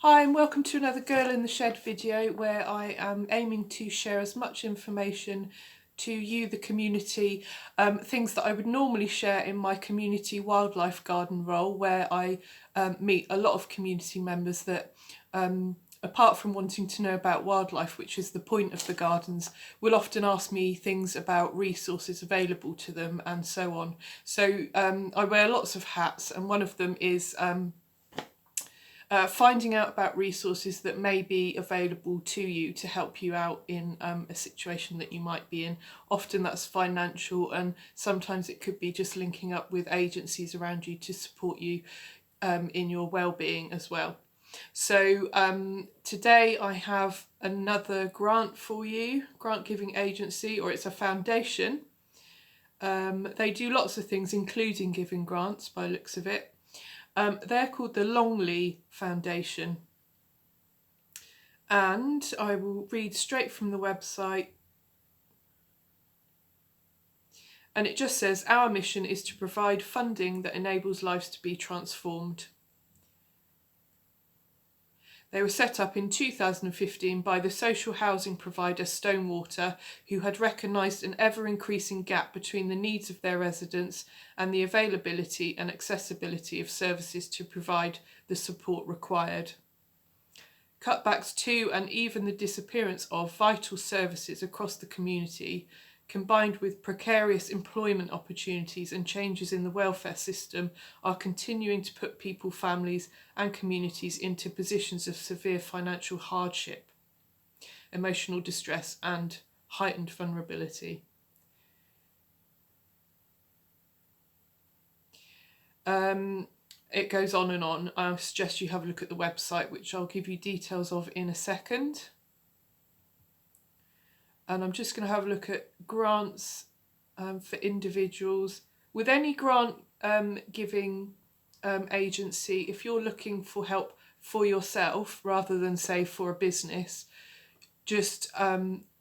Hi and welcome to another Girl in the Shed video where I am aiming to share as much information to you, the community, things that I would normally share in my community wildlife garden role, where I meet a lot of community members that, apart from wanting to know about wildlife, which is the point of the gardens, will often ask me things about resources available to them and so on. So I wear lots of hats, and one of them is finding out about resources that may be available to you to help you out in a situation that you might be in. Often that's financial, and sometimes it could be just linking up with agencies around you to support you in your well-being as well. So today I have another grant for you, grant giving agency, or it's a foundation. They do lots of things, including giving grants by the looks of it. They're called the Longleigh Foundation, and I will read straight from the website, and it just says, our mission is to provide funding that enables lives to be transformed. They were set up in 2015 by the social housing provider Stonewater, who had recognised an ever-increasing gap between the needs of their residents and the availability and accessibility of services to provide the support required. Cutbacks to and even the disappearance of vital services across the community, combined with precarious employment opportunities and changes in the welfare system, are continuing to put people, families and communities into positions of severe financial hardship, emotional distress and heightened vulnerability. It goes on and on. I suggest you have a look at the website, which I'll give you details of in a second. And I'm just going to have a look at grants for individuals. With any grant giving agency, if you're looking for help for yourself rather than, say, for a business, just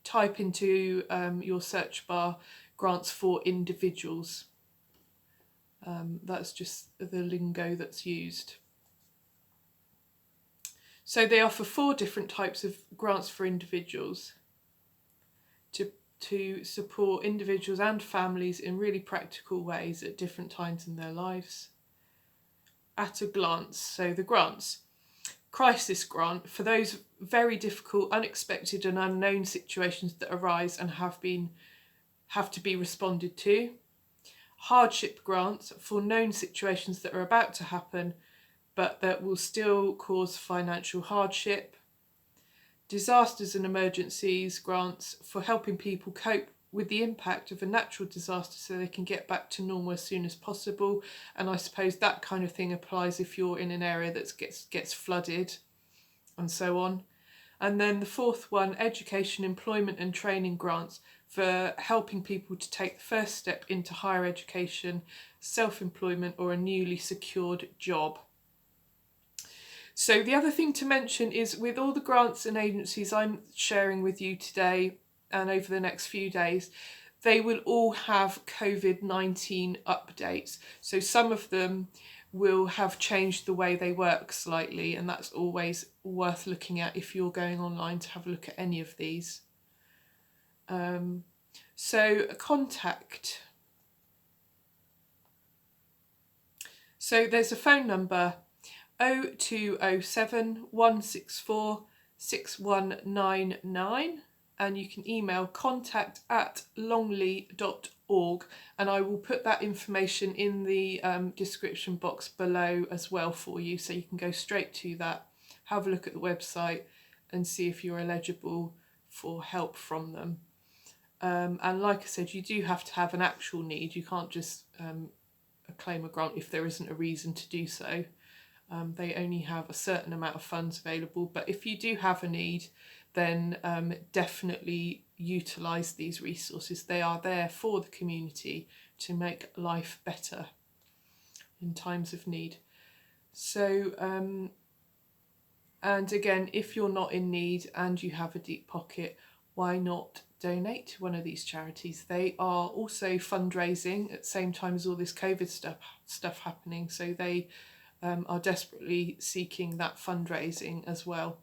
type into your search bar grants for individuals. That's just the lingo that's used. So they offer 4 different types of grants for individuals to support individuals and families in really practical ways at different times in their lives. At a glance, so the grants. Crisis grant for those very difficult, unexpected and unknown situations that arise and have to be responded to. Hardship grants for known situations that are about to happen but that will still cause financial hardship. Disasters and emergencies grants for helping people cope with the impact of a natural disaster so they can get back to normal as soon as possible. And I suppose that kind of thing applies if you're in an area that gets flooded and so on. And then the 4th one, education, employment and training grants for helping people to take the first step into higher education, self-employment or a newly secured job. So the other thing to mention is, with all the grants and agencies I'm sharing with you today and over the next few days, they will all have COVID-19 updates. So some of them will have changed the way they work slightly, and that's always worth looking at if you're going online to have a look at any of these. So contact. So there's a phone number, 0207 164 6199, and you can email contact@longleigh.org, and I will put that information in the description box below as well for you, so you can go straight to that, have a look at the website and see if you're eligible for help from them. And like I said, you do have to have an actual need. You can't just claim a grant if there isn't a reason to do so. They only have a certain amount of funds available, but if you do have a need, then definitely utilise these resources. They are there for the community to make life better in times of need. So, and again, if you're not in need and you have a deep pocket, why not donate to one of these charities? They are also fundraising at the same time as all this COVID stuff happening, so they are desperately seeking that fundraising as well.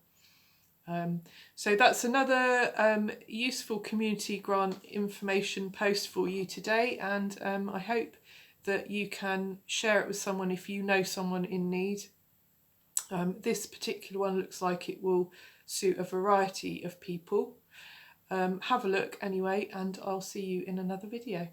So that's another useful community grant information post for you today, and I hope that you can share it with someone if you know someone in need. This particular one looks like it will suit a variety of people. Have a look anyway, and I'll see you in another video.